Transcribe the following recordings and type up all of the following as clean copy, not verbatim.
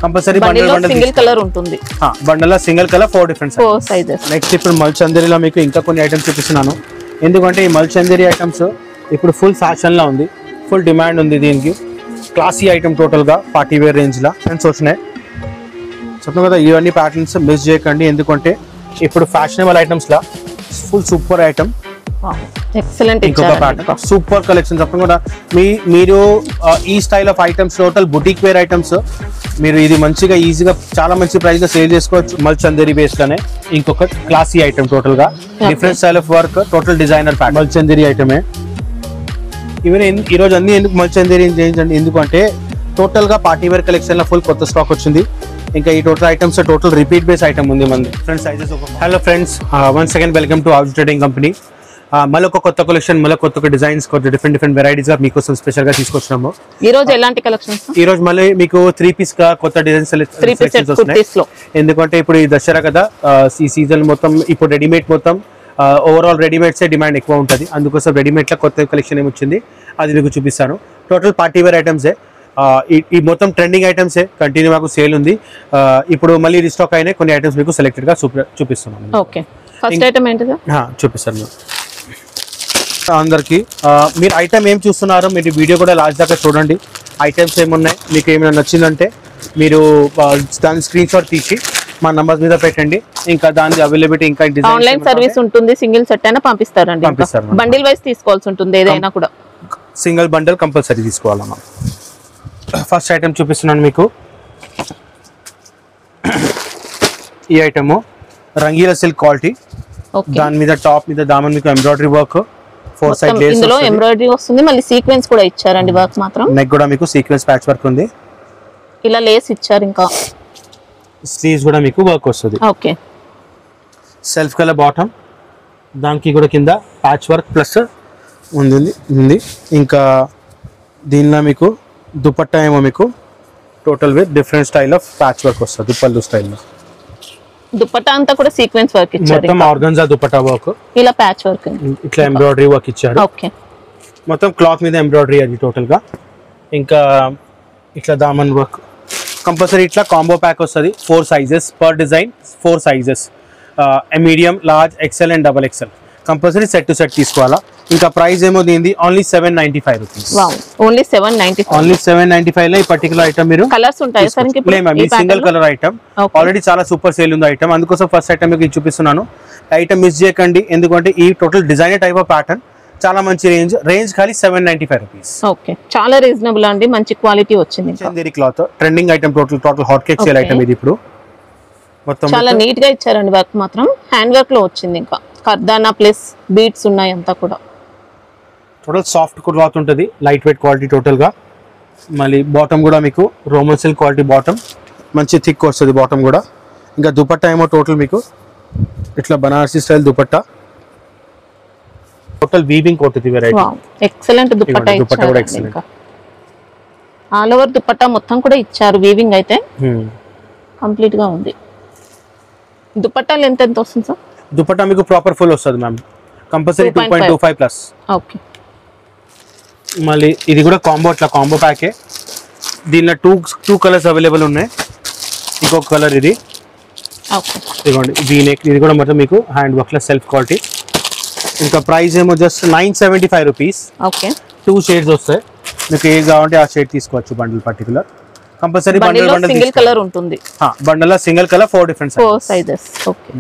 Compulsory bundle single colour ఉంటుంది. Bundle single colour 4 different sizes. Next ఇప్పుడు మల్చందేరిలో మీకు ఇంకా కొన్ని ఐటమ్స్ చూపిస్తున్నాను. ఎందుకంటే ఈ మల్చందేరి ఐటమ్స్ ఇప్పుడు ఫుల్ ఫ్యాషన్ లో ఉంది, ఫుల్ డిమాండ్ ఉంది దీనికి. క్లాసీ ఐటమ్ టోటల్ గా పార్టీ వేర్ రేంజ్ లా ఫ్రెండ్స్ వచ్చినాయి. చెప్తాను కదా ఇవన్నీ ప్యాటర్న్స్ మిస్ చేయకండి, ఎందుకంటే ఇప్పుడు ఫ్యాషనబుల్ ఐటమ్స్ లా ఫుల్ సూపర్ ఐటమ్. ఎక్సలెంట్ ఇంకొక ప్యాటర్న్ సూపర్ కలెక్షన్. చెప్తాను కూడా మీరు ఈ style of items total boutique wear items మీరు ఇది మంచిగా ఈజీగా చాలా మంచి ప్రైస్ లో సేల్ చేసుకోవచ్చు మల్చందేరి బేస్ లోనే. ఇంకొక క్లాసీ ఐటమ్ టోటల్ గా different style of work, total designer pattern Malchanderi ఐటమే. ఈవెన్ ఈ రోజు అన్ని ఎందుకు మల్చందేరి చేయించండి, ఎందుకంటే టోటల్ గా పార్టీ వేర్ కలెక్షన్ లో ఫుల్ కొత్త స్టాక్ వచ్చింది. ఇంకా ఈ total items total repeat base item ఉంది మన friends sizes. Hello friends, once again welcome to ఆర్జ్ ట్రేడింగ్ కంపెనీ. మళ్ళీ ఒక కొత్త కలెక్షన్, మళ్ళీ కొత్త డిజైన్స్, కొత్త డిఫరెంట్ వెరైటీస్ గా మీకోసం స్పెషల్ గా తీసుకొచ్చినాము. ఈ రోజు ఎలాంటి కలెక్షన్స్? ఈ రోజు మళ్ళీ మీకు 3 పీస్ గా కొత్త డిజైన్స్ వస్తున్నాయి. ఎందుకంటే ఇప్పుడు ఈ దసరా కదా, ఈ సీజన్ మొత్తం ఇప్పుడు రెడీమేడ్ మొత్తం ఓవరాల్ రెడీమేడ్స్ డిమాండ్ ఎక్కువ ఉంటుంది. అందుకోసం రెడీమేడ్ లో కొత్త కలెక్షన్ ఏమొచ్చింది అది మీకు చూపిస్తాను. టోటల్ పార్టీ వేర్ ఐటమ్స్ ఈ మొత్తం ట్రెండింగ్ ఐటమ్స్ కంటిన్యూ మాకు సేల్ ఉంది. ఇప్పుడు మళ్ళీ రీస్టాక్ అయినా కొన్ని ఐటమ్స్ మీకు సెలెక్టెడ్ గా చూపిస్తున్నాను. ఓకే, ఫస్ట్ ఐటమ్ ఏంటిది చూపిస్తాను అందరికి. మీరు ఐటమ్ ఏం చూస్తున్నారో మీరు వీడియో కూడా లాస్ట్ దాకా చూడండి. ఐటమ్స్ ఏమున్నాయి, మీకు ఏమైనా నచ్చిందంటే మీరు దాని స్క్రీన్ షాట్ తీసి మా నంబర్స్ మీద పెట్టండి. ఇంకా దాని అవైలబిలిటీ ఇంకా ఆన్లైన్ సర్వీస్ ఉంటుంది. సింగిల్ సెట్ అయినా పంపిస్తారండి. బండిల్ వైస్ తీసుకోవాల్సి ఉంటుంది, ఏదైనా కూడా సింగిల్ బండల్ కంపల్సరీ తీసుకోవాలమ్మా. ఫస్ట్ ఐటమ్ చూపిస్తున్నాను మీకు. ఈ ఐటమ్ రంగీలా సిల్క్ క్వాలిటీ, దాని మీద టాప్ మీద దామన్ మీకు ఎంబ్రాయిడరీ వర్క్, 4 సైడ్ లేస్ ఇందులో ఎంబ్రాయిడరీ వస్తుంది, మళ్ళీ సీక్వెన్స్ కూడా ఇచ్చారండి. వర్క్ మాత్రం నెక్ కూడా మీకు సీక్వెన్స్ ప్యాచ్ వర్క్ ఉంది, ఇలా లేస్ ఇచ్చారు. ఇంకా స్లీవ్స్ కూడా మీకు వర్క్ వస్తుంది. ఓకే, సెల్ఫ్ కలర్ బాటమ్, దానికి కూడా కింద ప్యాచ్ వర్క్ ప్లస్ ఉంది. ఇంకా దీనిలో మీకు దుపట్టా ఏమో మీకు total with different style of patch work వస్తుంది. పళ్ళు స్టైల్లో దుపట్టా అంతా కూడా సీక్వెన్స్ వర్క్ ఇచ్చారు. మొత్తం ఆర్గన్జా దుపట్టా వర్క్, ఇలా ప్యాచ్ వర్క్, ఇట్లా ఎంబ్రాయిడరీ వర్క్ ఇచ్చారు. ఓకే, మొత్తం క్లాత్ మీద ఎంబ్రాయిడరీ అది టోటల్ గా. ఇంకా ఇట్లా దామన్ వర్క్ కంపల్సరీ. ఇట్లా కాంబో ప్యాక్ వస్తుంది. 4 sizes per design, 4 sizes medium, large, XL and double XL. Compulsory set to set తీసుకోవాలా. ఇంకా ప్రైస్ ఏమో దీనిది ఓన్లీ 795 రూపీస్. ఓన్లీ 795 లో ఈ పర్టికులర్ ఐటమ్ మీరు కలర్స్ ఉంటాయి సార్. ఈ సింగిల్ కలర్ ఐటమ్ ఆల్రెడీ చాలా సూపర్ సేల్ ఉంది ఐటమ్, అందుకోసం ఫస్ట్ ఐటమ్ మీకు చూపిస్తున్నాను. ఐటమ్ మిస్ చేయకండి, ఎందుకంటే ఈ total designer type of pattern చాలా మంచి రేంజ్ ఖాళీ 795 రూపీస్. ఓకే, చాలా రీజనబుల్ అండి, మంచి క్వాలిటీ వచ్చింది. Chanderi cloth trending item, total hot cake sale item ఇది. ఇప్పుడు మొత్తం చాలా నీట్ గా ఇచ్చారండి. వర్క్ మాత్రం హ్యాండ్ వర్క్ లో వచ్చింది. ఇంకా కర్దానా ప్లస్ బీట్స్ ఉన్నాయి. అంతా కూడా టోటల్ సాఫ్ట్ క్లాత్ ఉంటుంది, లైట్ వెయిట్ క్వాలిటీ టోటల్ గా. మళ్ళీ బాటమ్ కూడా మీకు రోమన్ సిల్క్ క్వాలిటీ బాటమ్, మంచి థిక్ వస్తుంది బాటమ్ కూడా. ఇంకా దుపట్టా ఏమో టోటల్ మీకు ఇట్లా Banarasi style dupatta, total weaving కొట్టుది వెరైటీ. ఎక్సలెంట్ దుపట్టా ఇచ్చారు. ఆల్ ఓవర్ దుపట్టా మొత్తం కూడా ఇచ్చారు. వీవింగ్ అయితే కంప్లీట్ గా ఉంది. దుపట్టా లెంత్ ఎంత వస్తుంది సార్? దుపట్టా మీకు ప్రాపర్ ఫుల్ వస్తుంది మ్యామ్, కంపల్సరీ 2.25 ప్లస్. ఓకే, మళ్ళీ ఇది కూడా కాంబో, అట్లా కాంబో ప్యాకే. దీనిలో టూ కలర్స్ అవైలబుల్ ఉన్నాయి. ఇంకొక కలర్ ఇది, ఇదిగోండి వీనెక్. ఇది కూడా మొత్తం మీకు హ్యాండ్ వర్క్ లో సెల్ఫ్ క్వాలిటీ. ఇంకా ప్రైస్ ఏమో జస్ట్ 975 రూపీస్. ఓకే, 2 షేడ్స్ వస్తాయి. మీకు ఏ కావాలంటే ఆ షేడ్ తీసుకోవచ్చు. Bundle particular compulsory bundle single colour ఉంటుంది. Bundle single colour 4 different sizes. Okay,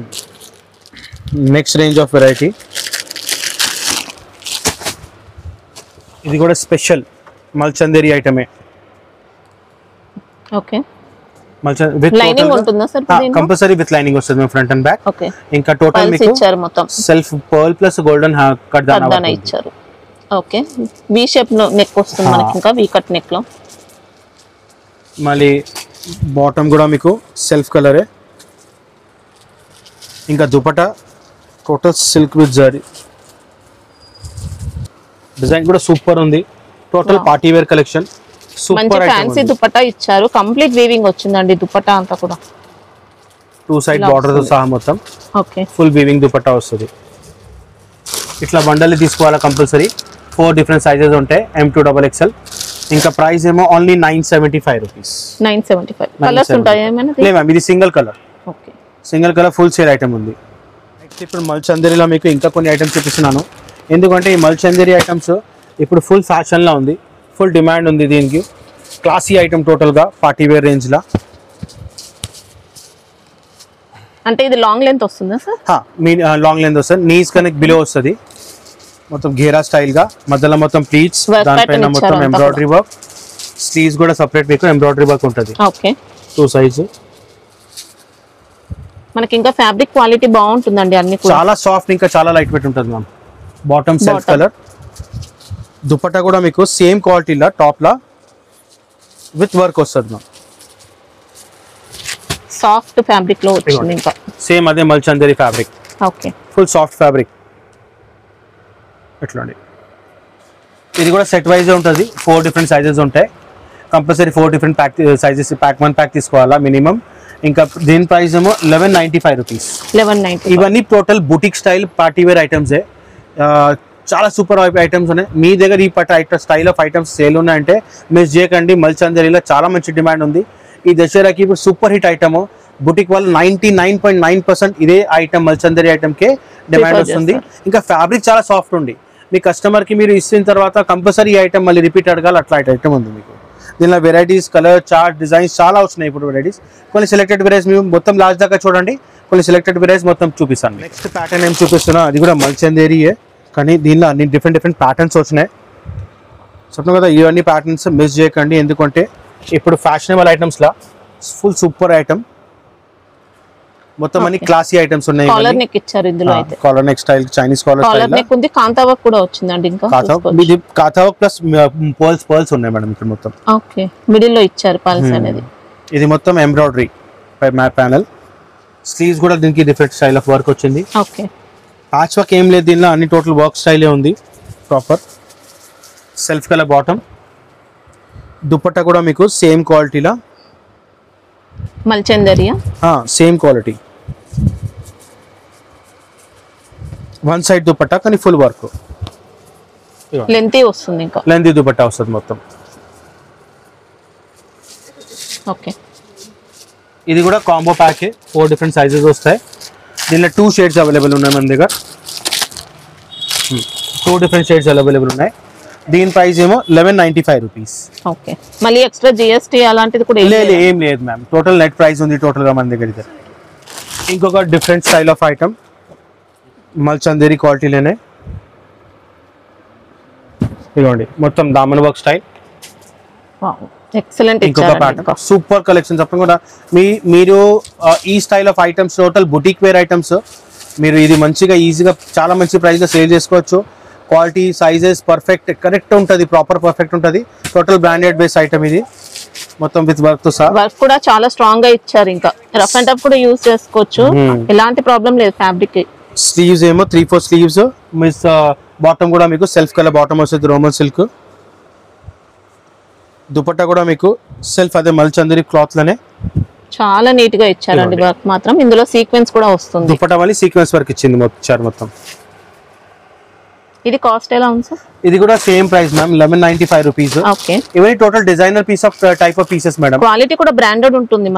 next range of variety. ఇది కూడా స్పెషల్ మల్చందేరి ఐటమే. ఓకే, విత్ లైనింగ్ ఉంటుందా సార్? కంపల్సరీ విత్ లైనింగ్ వస్తుంది ఫ్రంట్ అండ్ బ్యాక్. ఓకే, ఇంకా టోటల్ మీకు ఇచ్చారు మొత్తం సెల్ఫ్ పర్ల్ ప్లస్ గోల్డెన్ కర్దానా ఇచ్చారు. ఓకే, వి షేప్ లో నెక్ వస్తుంది మనకి. ఇంకా వి కట్ నెక్ లో మళ్ళీ బాటమ్ కూడా మీకు సెల్ఫ్ కలరే. ఇంకా dupatta total silk with zari. Design కూడా సూపర్ ఉంది. Total party wear collection. Super fancy dupatta ఇచ్చారు. కంప్లీట్ వీవింగ్ వచ్చిందండి దుపట్టా అంతా కూడా. 2 సైడ్ బార్డర్ తో సహా మొత్తం. ఓకే, ఫుల్ వీవింగ్ దుపట్టా వస్తుంది. ఇట్లా బండల్ తీసుకోవాలా కంపల్సరీ. 4 డిఫరెంట్ సైజెస్ ఉంటాయి. M2 XXL ఇంకా ప్రైస్ ఏమో ఓన్లీ 975 రూపీస్. 975. కలర్స్ ఉంటాయా ఏమైనా? లేదు మ్యామ్, ఇది single colour. Okay, single colour full sale item ఉంది. నెక్స్ట్ ఇప్పుడు మల్చందరిలో మీకు ఇంకా కొన్ని ఐటమ్స్ చూపిస్తున్నాను. ఎందుకంటే ఈ మల్చందరి ఐటమ్స్ ఇప్పుడు ఫుల్ ఫ్యాషన్లో ఉంది, ఫుల్ డిమాండ్ ఉంది దీనికి. క్లాసీ ఐటమ్ టోటల్గా పార్టీ వేర్ రేంజ్లో. అంటే ఇది లాంగ్ లెంత్ వస్తుందా సార్? మీ లాంగ్ లెంత్ వస్తుంది, నీస్ కనెక్ట్ బిలో వస్తుంది. మొత్తం ఘేరా స్టైల్గా మధ్యలో మొత్తం ప్లీట్స్, దానిపైన మొత్తం ఎంబ్రాయిడరీ వర్క్. స్లీవ్స్ కూడా సపరేట్ మీకు ఎంబ్రాయిడరీ వర్క్ ఉంటుంది. Okay, 2 size. మనకి ఇంకా ఫ్యాబ్రిక్ క్వాలిటీ బాగుంటుందండి అన్ని కూడా. చాలా సాఫ్ట్, ఇంకా చాలా లైట్ వెయిట్ ఉంటుంది ma'am. Bottom self colour. Dupatta కూడా మీకు సేమ్ క్వాలిటీలో టాప్లా విత్ వర్క్ వస్తుంది మ్యామ్. సాఫ్ట్ ఫ్యాబ్రిక్ లో వచ్చింది ఇంకా. సేమ్ అదే Malchanderi fabric. Okay, full soft fabric. ఎట్లండి, ఇది కూడా సెట్ వైజ్ ఉంటుంది. 4 డిఫరెంట్ సైజెస్ ఉంటాయి. Compulsory 4 different pack sizes, pack 1 pack తీసుకోవాలా మినిమం. ఇంకా దీని ప్రైస్ ఏమో 1195 రూపీస్. 1190. ఇవన్నీ total boutique style party wear ఐటమ్సే. చాలా సూపర్ ఐటమ్స్ ఉన్నాయి. మీ దగ్గర ఈ స్టైల్ ఆఫ్ ఐటమ్స్ సేల్ ఉన్నాయంటే మిస్ చేయకండి. మల్చందరిలో చాలా మంచి డిమాండ్ ఉంది. ఈ దసరాకి ఇప్పుడు సూపర్ హిట్ ఐటమ్. బుటిక్ వాళ్ళు 99.9% ఇదే ఐటమ్ మల్చందరి ఐటమ్కే డిమాండ్ వస్తుంది. ఇంకా ఫ్యాబ్రిక్ చాలా సాఫ్ట్ ఉంది. మీ కస్టమర్కి మీరు ఇచ్చిన తర్వాత కంపల్సరీ ఈ ఐటమ్ మళ్ళీ రిపీట్ అడగాలి, అట్లా ఐటమ్ ఉంది మీకు. దీనిలో వెరైటీస్, కలర్ చార్ట్, డిజైన్స్ చాలా వచ్చినాయి ఇప్పుడు వెరైటీస్. కొన్ని సెలెక్టెడ్ వెరైటీస్ మేము మొత్తం లాస్ట్ దాకా చూడండి. కొన్ని సెలెక్టెడ్ వెరైటీస్ మొత్తం చూపిస్తాను. నెక్స్ట్ ప్యాటర్న్ ఏం చూపిస్తున్నా, అది కూడా మల్చందేరియే, కానీ దీనిలో అన్ని డిఫరెంట్ ప్యాటర్న్స్ వచ్చినాయి. చెప్పిన కదా, ఇవన్నీ ప్యాటర్న్స్ మిస్ చేయకండి. ఎందుకంటే ఇప్పుడు ఫ్యాషనబుల్ ఐటమ్స్లా ఫుల్ సూపర్ ఐటమ్. మొత్తం అన్ని క్లాసీ ఐటమ్స్ ఉన్నాయి. కాలర్ నెక్ ఇచ్చారు ఇందులో అయితే. Collar neck style, Chinese collar neck ఉంది. కాంతా వర్క్ కూడా వచ్చిందండి. ఇంకా కాంతా వర్క్ ప్లస్ పర్ల్స్ ఉన్నాయి మేడం ఇక్కడ మొత్తం. ఓకే, మిడిల్ లో ఇచ్చారు పర్ల్స్ అనేది. ఇది మొత్తం ఎంబ్రాయిడరీ మ్యాట్ ప్యానల్. స్లీవ్స్ కూడా దీనికి డిఫరెంట్ స్టైల్ ఆఫ్ వర్క్ వచ్చింది. ఓకే, ప్యాచ్ వర్క్ ఏం లేదు దీనిలో, అన్ని టోటల్ వర్క్ స్టైలే ఉంది proper. Self colour bottom. Dupatta కూడా మీకు సేమ్ క్వాలిటీలా మల్చందరియా, సేమ్ క్వాలిటీ. 1 సైడ్ దుపట్టా కానీ ఫుల్ వర్క్. లెంతీ వస్తుంది, ఇంకా లెంతీ దుపట్టా వస్తుంది మొత్తం. ఓకే, ఇది కూడా కాంబో ప్యాకే. 4 డిఫరెంట్ సైజెస్ వస్తాయి. దీనిలో 2 షేడ్స్ అవైలబుల్ ఉన్నాయి మన దగ్గర. 2 డిఫరెంట్ షేడ్స్ అవైలబుల్ ఉన్నాయి. దీని ప్రైస్ ఏమో 1195 రూపీస్. ఓకే, మళ్ళీ ఎక్స్ట్రా జిఎస్టీ అలాంటిది కూడా ఏం లేదు మ్యామ్. టోటల్ నెట్ ప్రైస్ ఉంది టోటల్గా మన దగ్గర. ఇంకొక డిఫరెంట్ స్టైల్ ఆఫ్ ఐటమ్ మల్చందేరి క్వాలిటీలోనే. ఇదిగోండి మొత్తం దామన్ వర్క్ స్టైల్. ఎక్సలెంట్. ఇంకొక ప్యాటర్న్ సూపర్ కలెక్షన్. చెప్పడం కూడా మీరు ఈ style of items total boutique wear items మీరు ఇది మంచిగా ఈజీగా చాలా మంచి ప్రైస్లో సేల్ చేసుకోవచ్చు. క్వాలిటీ, సైజెస్ పర్ఫెక్ట్ కరెక్ట్ ఉంటుంది, ప్రాపర్ పర్ఫెక్ట్ ఉంటుంది. టోటల్ బ్రాండెడ్ బేస్ ఐటమ్ ఇది మొత్తం విత్ వర్క్ తో సహా. వర్క్ కూడా చాలా స్ట్రాంగ్ గా ఇచ్చారు. ఇంకా రఫ్ అండ్ టఫ్ కూడా యూజ్ చేసుకోవచ్చు, ఎలాంటి ప్రాబ్లం లేదు ఫ్యాబ్రిక్. స్లీవ్స్ ఏమో 3-4 స్లీవ్స్. మిస్ బాటమ్ కూడా మీకు సెల్ఫ్ కలర్ బాటమ్ వస్తుంది, రోమన్ సిల్క్. దుపట్టా కూడా మీకు సెల్ఫ్ అదే మల్చందరి క్లాత్ లోనే చాలా నీట్ గా ఇచ్చారండి వర్క్ మాత్రం. ఇందులో సీక్వెన్స్ కూడా వస్తుంది. దుపట్టా మళ్ళీ సీక్వెన్స్ వర్క్ ఇచ్చింది మొత్తం. ఇది కాస్ట్ ఎలా ఉంది సార్? ఇది కూడా same price ma'am, 1195 rupees. Okay, ఇవన్నీ total designer piece of type of pieces madam. Quality కూడా బ్రాండెడ్ ఉంటుంది.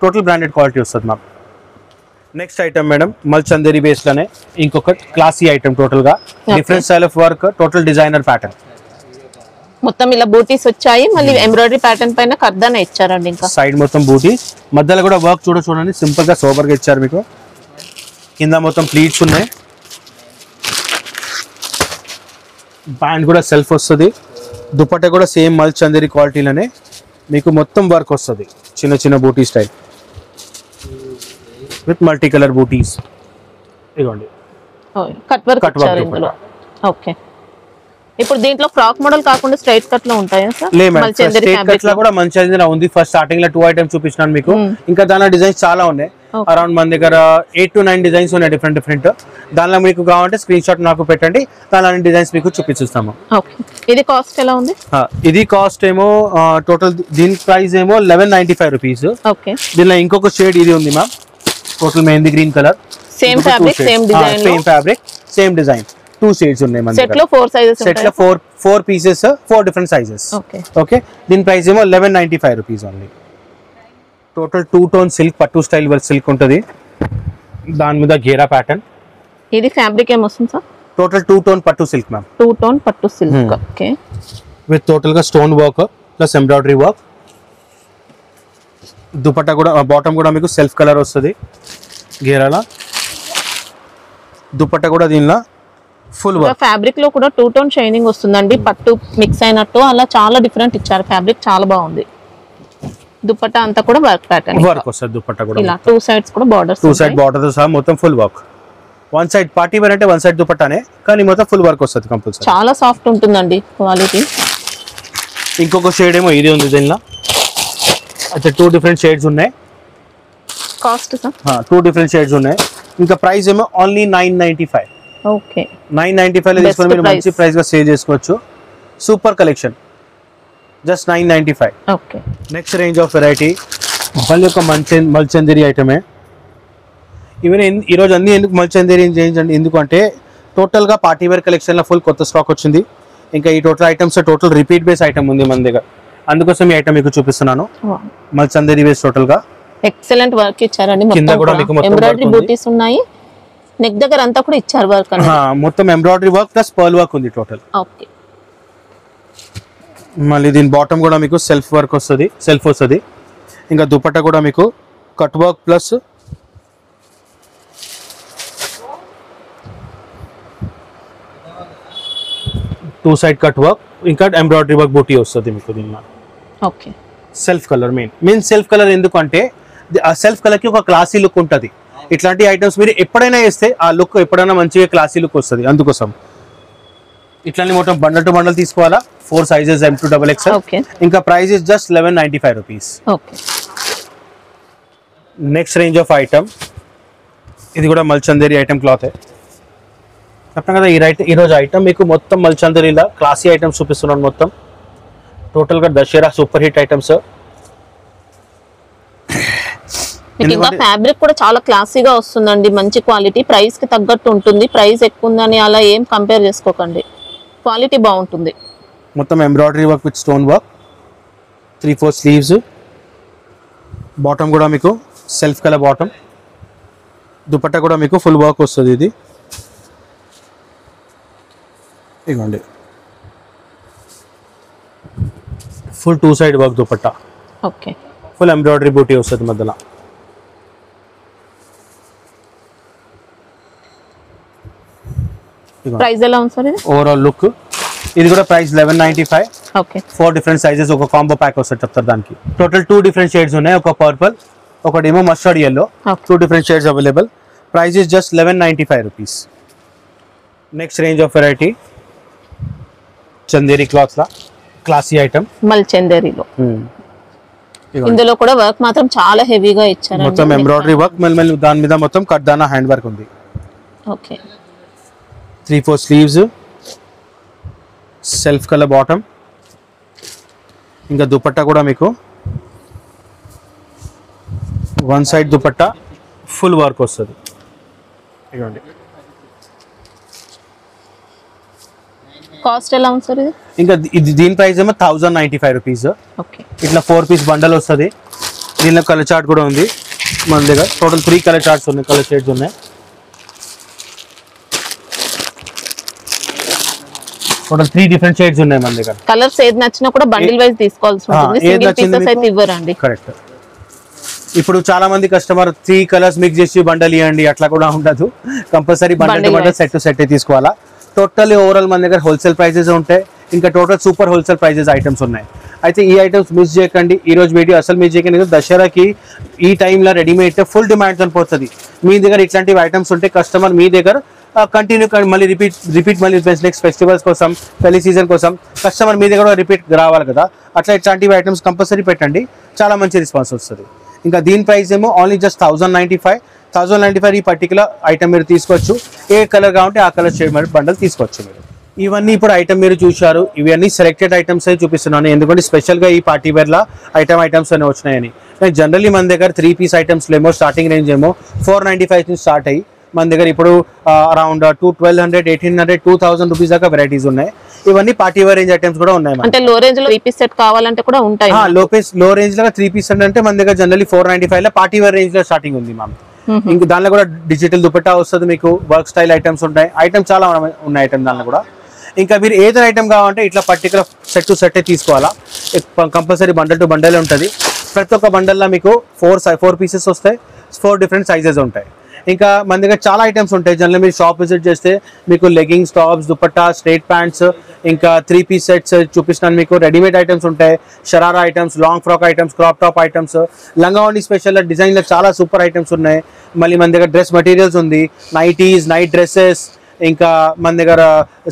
టోటల్ బ్రాండెడ్ క్వాలిటీ వస్తుంది మ్యామ్. నెక్స్ట్ ఐటమ్ మేడం మల్చందరి బేస్ లోనే ఇంకొక క్లాసీ ఐటమ్. టోటల్ గా different style of work, total designer pattern. మొత్తం ఇలా బూటీస్ వచ్చాయి, మళ్ళీ ఎంబ్రాయిడరీ ప్యాటర్న్ పైన కర్దాన ఇచ్చారండి. ఇంకా సైడ్ మొత్తం బూటీస్, మధ్యలో కూడా వర్క్ చూడండి సింపుల్ గా సోబర్ గా ఇచ్చారు మీకు. కింద మొత్తం ప్లీట్స్ ఉన్నాయి. బ్యాండ్ కూడా సెల్ఫ్ వస్తుంది. దుపట్టా కూడా సేమ్ మల్చందరి క్వాలిటీలోనే మీకు మొత్తం వర్క్ వస్తుంది. చిన్న బూటీ స్టైల్ విత్ మల్టీ కలర్ బూటీస్. ఇదిగోండి కట్ వర్క్ ఇచ్చారు ఇందులో. ఓకే, ఇప్పుడు దీంట్లో ఫ్రాక్ మోడల్ కాకుండా స్ట్రైట్ కట్ లో ఉంటాయా సార్? స్ట్రైట్ కట్ లో కూడా మంచిగా ఉంది. ఫస్ట్ స్టార్టింగ్ లో 2 ఐటమ్స్ చూపించాను మీకు. ఇంకా దానిలో డిజైన్స్ చాలా ఉన్నాయి. అరౌండ్ మన దగ్గర 8 to 9 డిజైన్స్ ఉన్నాయి డిఫరెంట్. దానిలో మీకు కావాలంటే స్క్రీన్ షాట్ నాకు పెట్టండి, దాని డిజైన్స్ మీకు చూపిస్తాము. ఇది కాస్ట్ ఎలా ఉంది? ఇది కాస్ట్ ఏమో టోటల్ దీని ప్రైస్ ఏమో 1195 రూపీస్. దీనిలో ఇంకొక షేడ్ ఇది ఉంది ma'am, total mehndi green colour. Same fabric same design. Same fabric same design. 2 shades ఉన్నాయి మన సెట్ లో 4 సైజెస్ సెట్ లో 4 pieces 4 different sizes. Okay okay, దీని ప్రైస్ ఏమో 1195 rupees only. Total 2 tone silk పట్టు స్టైల్ సిల్క్ ఉంటుంది, దాని మీద గేరా ప్యాటర్న్. ఇది ఫ్యాబ్రిక్ ఏం వస్తుంది సార్? టోటల్ 2 టోన్ పట్టు సిల్క్ మ్యామ్. 2 టోన్ పట్టు సిల్క్. ఓకే, విత్ టోటల్ గా stone work plus embroidery work. Dupatta కూడా బాటమ్ కూడా మీకు సెల్ఫ్ కలర్ వస్తుంది గేరాల. దుపట్టా కూడా దీనిలో ఫుల్ వర్క్. ఫ్యాబ్రిక్ లో కూడా 2 టోన్ షైనింగ్ వస్తుందండి, పట్టు మిక్స్ అయినట్టు అలా చాలా డిఫరెంట్ ఇచ్చారు. ఫ్యాబ్రిక్ చాలా బాగుంది. దుపట్టా అంతా కూడా వర్క్ ప్యాటర్న్ వర్క్ వస్తుంది. దుపట్టా కూడా ఇలా 2 సైడ్స్ కూడా బార్డర్స్, 2 సైడ్ బార్డర్ తో సహా మొత్తం full work. 1 side party wear అంటే 1 సైడ్ దుపట్టానే, కానీ మొత్తం ఫుల్ వర్క్ వస్తుంది కంపల్సరీ. చాలా సాఫ్ట్ ఉంటుందండి క్వాలిటీ. ఇంకొక షేడ్ ఏమో ఇది ఉంది దీనిలో. అయితే 2 డిఫరెంట్ షేడ్స్ ఉన్నాయి. Cost sir? 2 డిఫరెంట్ షేడ్స్ ఉన్నాయి. ఇంకా ప్రైస్ ఏమో ఓన్లీ 995. ఓకే, 995 లో తీసుకొని మీరు మంచి ప్రైస్ గా సేల్ చేసుకోవచ్చు. Super collection, just 995. Okay, next range of variety మళ్ళీ ఒక మల్చందేరి ఐటమే. ఈవెన్ ఈరోజు అన్ని ఎందుకు మల్చందేరి చేయించండి, ఎందుకంటే టోటల్గా పార్టీ వేర్ కలెక్షన్లో ఫుల్ కొత్త స్టాక్ వచ్చింది. ఇంకా ఈ total items total repeat base item ఉంది మన దగ్గర, అందుకోసం ఈ ఐటమ్ మీకు చూపిస్తున్నాను. మల్చందేరి బేస్ టోటల్ గా ఎక్సలెంట్ వర్క్ ఇచ్చారండి. మొత్తం ఎంబ్రాయిడరీ బూటీస్ ఉన్నాయి, నెక్ దగ్గర అంతా కూడా ఇచ్చారు వర్క్ అన్నది. మొత్తం embroidery work plus pearl work ఉంది టోటల్. ఓకే, మళ్ళీ దీని బాటమ్ కూడా మీకు సెల్ఫ్ వర్క్ వస్తుంది, సెల్ఫ్ వస్తుంది. ఇంకా దుపట్టా కూడా మీకు cut work plus two side cut work, ఇంకా ఎంబ్రాయిడరీ వర్క్ బూటీ వస్తుంది మీకు దీనిలో. Okay, self colour main self colour ఎందుకంటే ఆ సెల్ఫ్ కలర్ కి ఒక క్లాసీ లుక్ ఉంటుంది. ఇట్లాంటి ఐటమ్స్ మీరు ఎప్పుడైనా వేస్తే ఆ లుక్ ఎప్పుడైనా మంచిగా క్లాసీ లుక్ వస్తుంది, అందుకోసం ఇట్లాంటి మొత్తం బండల్ టు బండల్ తీసుకోవాలా. 4 సైజెస్ M to XXL. ఇంకా price is just 1195 rupees. Okay, next range of item ఇది కూడా మల్చందేరి ఐటమ్ క్లాత్. చెప్పాను కదా ఈ రోజు ఐటమ్ మీకు మొత్తం మల్చందేరిలా క్లాసీ ఐటమ్స్ చూపిస్తున్నాను. మొత్తం టోటల్ గా దసరా సూపర్ హిట్ ఐటమ్స్. ఇంకా ఫ్యాబ్రిక్ కూడా చాలా క్లాసీగా వస్తుందండి, మంచి క్వాలిటీ. ప్రైస్ కి తగ్గట్టు ఉంటుంది, ప్రైస్ ఎక్కువ ఉందని అలా ఏం కంపేర్ చేసుకోకండి, క్వాలిటీ బాగుంటుంది. మొత్తం embroidery work with stone work, 3/4 sleeves. Bottom కూడా మీకు సెల్ఫ్ కలర్ బాటమ్. దుపట్టా కూడా మీకు ఫుల్ వర్క్ వస్తుంది. ఇది ఇదిగోండి full 2 side work dupatta. Okay, full embroidery బూటీ వస్తుంది మధ్యలో. ప్రైస్ ఎలా ఉంది సార్ ఇది? ఓవరాల్ లుక్ ఇది కూడా ప్రైస్ 1195. ఓకే, 4 డిఫరెంట్ సైజెస్ ఒక కాంబో ప్యాక్ వస్తుంది చెప్తారు దానికి. టోటల్ 2 డిఫరెంట్ షేడ్స్ ఉన్నాయి, ఒక పర్పుల్ ఒకటేమో mustard yellow. 2 different shades available. Price is just 1195 rupees. Next range of variety Chanderi cloth లా క్లాసీ ఐటమ్ మల్చందేరిలో. ఇందులో కూడా వర్క్ మాత్రం చాలా హెవీగా ఇచ్చారు, మొత్తం ఎంబ్రాయిడరీ వర్క్. మళ్ళీ దాని మీద మొత్తం కడ్దానా హ్యాండ్ వర్క్ ఉంది. Okay, 3/4 sleeves, self colour bottom. ఇంకా దుపట్టా కూడా మీకు 1 సైడ్ దుపట్టా ఫుల్ వర్క్ వస్తుంది. ఇదిగోండి. కాస్ట్ ఎలా ఉంది సార్ ఇది? ఇంకా దీని ప్రైస్ ఏమో 1095 రూపీస్. ఓకే, ఇట్లా 4 పీస్ బండల్ వస్తుంది. దీనిలో కలర్ చార్ట్ కూడా ఉంది మన దగ్గర. టోటల్ 3 కలర్ చార్ట్స్ ఉన్నాయి, కలర్ షేడ్స్ ఉన్నాయి. టోటల్ 3 డిఫరెంట్ షేడ్స్ ఉన్నాయి మన దగ్గర. కలర్స్ ఏది నచ్చినా కూడా బండిల్ వైస్ తీసుకోవాల్సి ఉంటుంది, సింగిల్ పీసెస్ అయితే ఇవ్వరండి. కరెక్ట్. ఇప్పుడు చాలా మంది కస్టమర్ 3 కలర్స్ మిక్స్ చేసి బండల్ ఇవ్వండి అట్లా కూడా ఉండదు, compulsory bundle to bundle set to set తీసుకోవాలా. టోటల్లీ ఓవరాల్ మన దగ్గర హోల్సేల్ ప్రైజెస్ ఉంటాయి, ఇంకా total super wholesale prices items ఉన్నాయి. అయితే ఈ ఐటమ్స్ మిస్ చేయకండి. ఈ రోజు వీడియో అసలు మిస్ చేయకండి, దసరాకి ఈ టైంలో రెడీమేడ్ ఫుల్ డిమాండ్ చనిపోతుంది. మీ దగ్గర ఇట్లాంటివి ఐటమ్స్ ఉంటే కస్టమర్ మీ దగ్గర కంటిన్యూ మళ్ళీ రిపీట్ మళ్ళీ నెక్స్ట్ ఫెస్టివల్స్ కోసం, పెళ్లి సీజన్ కోసం కస్టమర్ మీ దగ్గర రిపీట్ రావాలి కదా, అట్లా ఇట్లాంటివి ఐటమ్స్ కంపల్సరీ పెట్టండి, చాలా మంచి రెస్పాన్స్ వస్తుంది. ఇంకా దీని ప్రైస్ ఏమో ఓన్లీ జస్ట్ 1095 ఈ పర్టికులర్ ఐటమ్ మీరు తీసుకోవచ్చు. ఏ కలర్ కావాలంటే ఆ కలర్ షేడ్ మరి బండల్ తీసుకోవచ్చు మీరు. ఇవన్నీ ఇప్పుడు ఐటమ్ మీరు చూశారు, ఇవన్నీ సెలెక్టెడ్ ఐటమ్స్ చూపిస్తున్నాను, ఎందుకంటే స్పెషల్గా ఈ పార్టీ వేర్లా ఐటమ్స్ అనే వచ్చినాయని. జనరల్లీ మన దగ్గర 3 పీస్ ఐటమ్స్ ఏమో స్టార్టింగ్ రేంజ్ ఏమో 495 నుంచి స్టార్ట్ అయ్యి మన దగ్గర ఇప్పుడు అరౌండ్ 1200, 1800, 2000 రూపీస్ దాకా వెరైటీస్ ఉన్నాయి. ఇవన్నీ పార్టీ వేర్ రేంజ్ ఐటమ్స్ కూడా ఉన్నాయి. అంటే లో రేంజ్ లో 3 పీస్ సెట్ కావాలంటే కూడా ఉంటాయి. లో రేంజ్ లో 3 పీస్ అంటే మన దగ్గర జనరల్లీ 495 లో పార్టీ వేర్ రేంజ్ లో స్టార్టింగ్ ఉంది మ్యామ్. ఇంకా దానిలో కూడా డిజిటల్ దుపట్టా వస్తుంది మీకు, వర్క్ స్టైల్ ఐటమ్స్ ఉంటాయి, ఐటమ్స్ చాలా ఉన్నాయి ఐటమ్ దానిలో కూడా. ఇంకా మీరు ఏదైనా ఐటమ్ కావాలంటే ఇట్లా పర్టికులర్ సెట్ టు సెట్ తీసుకోవాలా, కంపల్సరీ బండల్ టు బండల్ ఉంటుంది. ప్రతి ఒక్క బండల్లో మీకు 4 పీసెస్ వస్తాయి, 4 డిఫరెంట్ సైజెస్ ఉంటాయి. ఇంకా మన దగ్గర చాలా ఐటమ్స్ ఉంటాయి. జనరల్ మీరు షాప్ విజిట్ చేస్తే మీకు leggings, tops, dupatta, straight pants, ఇంకా 3 పీస్ సెట్స్ చూపిస్తున్నాను మీకు. రెడీమేడ్ ఐటమ్స్ ఉంటాయి, sharara items, long frock items, crop top items, లంగావోణి స్పెషల్ డిజైన్లో చాలా సూపర్ ఐటమ్స్ ఉన్నాయి. మళ్ళీ మన దగ్గర డ్రెస్ మెటీరియల్స్ ఉంది, నైటీస్, నైట్ డ్రెస్సెస్, ఇంకా మన దగ్గర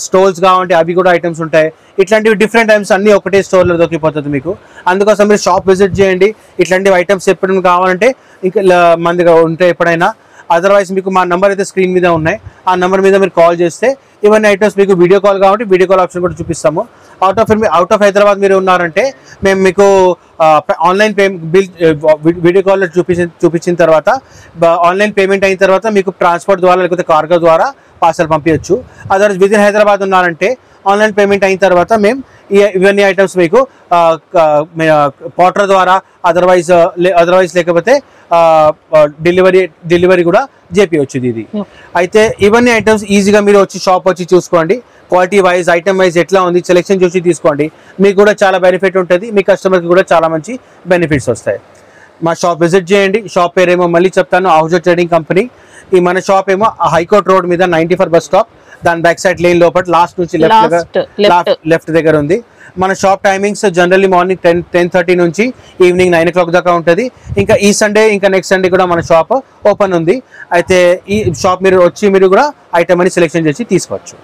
స్టోల్స్ కావాలంటే అవి కూడా ఐటమ్స్ ఉంటాయి. ఇట్లాంటివి డిఫరెంట్ ఐటమ్స్ అన్ని ఒకటే స్టోర్లో దొరికిపోతుంది మీకు. అందుకోసం మీరు షాప్ విజిట్ చేయండి. ఇట్లాంటివి ఐటమ్స్ ఎప్పుడు కావాలంటే ఇంకా మన దగ్గర ఉంటాయి ఎప్పుడైనా. అదర్వైజ్ మీకు మా నెంబర్ అయితే స్క్రీన్ మీద ఉన్నాయి, ఆ నెంబర్ మీద మీరు కాల్ చేస్తే ఇవన్నీ ఐటమ్స్ మీకు వీడియో కాల్ కాబట్టి వీడియో కాల్ ఆప్షన్ కూడా చూపిస్తాము. అవుట్ ఆఫ్ హైదరాబాద్ మీరు ఉన్నారంటే మేము మీకు ఆన్లైన్ బిల్ వీడియో కాల్లో చూపించిన తర్వాత ఆన్లైన్ పేమెంట్ అయిన తర్వాత మీకు ట్రాన్స్పోర్ట్ ద్వారా లేకపోతే కార్గో ద్వారా పార్సల్ పంపించచ్చు. అదర్వైజ్ విదిన్ హైదరాబాద్ ఉన్నారంటే ఆన్లైన్ పేమెంట్ అయిన తర్వాత మేము ఇవన్నీ ఐటమ్స్ మీకు పోర్టర్ ద్వారా అదర్వైజ్ లేకపోతే డెలివరీ కూడా చేపియచ్చు ఇది. అయితే ఇవన్నీ ఐటమ్స్ ఈజీగా మీరు వచ్చి షాప్ వచ్చి చూసుకోండి, క్వాలిటీ వైజ్, ఐటమ్ వైజ్ ఎట్లా ఉంది సెలెక్షన్ చూసి తీసుకోండి. మీకు కూడా చాలా బెనిఫిట్ ఉంటుంది, మీ కస్టమర్కి కూడా చాలా మంచి బెనిఫిట్స్ వస్తాయి. మా షాప్ విజిట్ చేయండి. షాప్ పేరేమో మళ్ళీ చెప్తాను, ఆహుజా ట్రేడింగ్ కంపెనీ. ఈ మన షాప్ ఏమో హైకోర్ట్ రోడ్ మీద 94 బస్ స్టాప్, దాని బ్యాక్ సైడ్ లేన్ లోపల లాస్ట్ నుంచి లెఫ్ట్ దగ్గర ఉంది. మన షాప్ టైమింగ్స్ జనరల్లీ మార్నింగ్ 10:30 నుంచి ఈవినింగ్ 9 o'clock దాకా ఉంటుంది. ఇంకా ఈ సండే ఇంకా నెక్స్ట్ సండే కూడా మన షాప్ ఓపెన్ ఉంది. అయితే ఈ షాప్ మీరు వచ్చి మీరు కూడా ఐటమ్ అని సెలెక్షన్ చేసి తీసుకోవచ్చు.